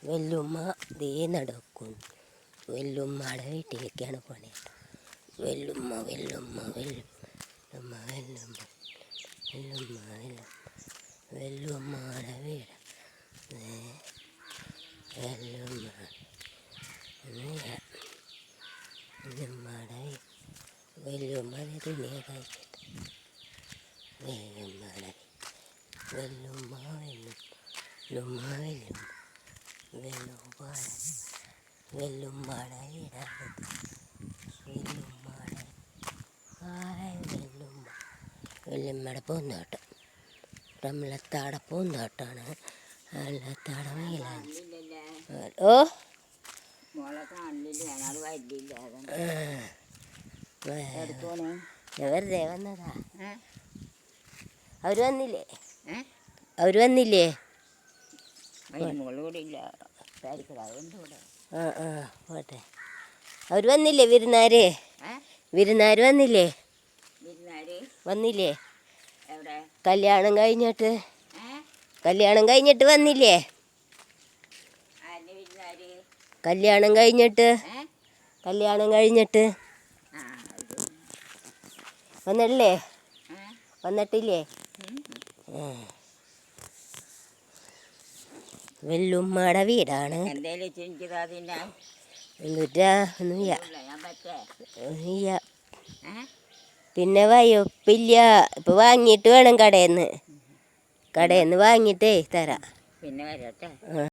വെല്ലുമ്മ ദേ നടക്കും. വെല്ലുമ്മയുടെ വീട്ടിലേക്കാണ് പോണേ. വെല്ലുമ്മ വെല്ലുമ്മ വെല്ലുമ്മ വെല്ലുമ്മ വെല്ലുമ്മ വെല്ലുമ്മയുടെ വീട്. വെല്ലുമ്മ വെല്ലുമ്മയുടെ വെല്ലുമ്മ തുണിയെ കഴിച്ചിട്ട് വെല്ലുമ്മയുടെ വെല്ലുമ്മ വെല്ലുമ്മ വെല്ലുമ്മ വെല്ലുമ്മയുടെ വീടാണ്. വെല്ലുമ്മയുടെ പൂന്തോട്ടം റംലത്താടെ പൂന്തോട്ടമാണ്. റംലത്താടെ വെയിലാണ്. ഓ വെറുതെ വന്നതാ. അവര് വന്നില്ലേ? പോട്ടെ. അവര് വന്നില്ലേ? വിരുന്നാര് വന്നില്ലേ? കല്യാണം കഴിഞ്ഞിട്ട് വന്നില്ലേ? കല്യാണം കഴിഞ്ഞിട്ട് വന്നിട്ടില്ലേ? വെല്ലുമ്മയുടെ വീടാണ്. പിന്നെ വയ്യപ്പില്ല. ഇപ്പൊ വാങ്ങിയിട്ട് വേണം കടയിൽ നിന്ന് വാങ്ങിയിട്ടേ തരാം. പിന്നെ വരട്ടെ.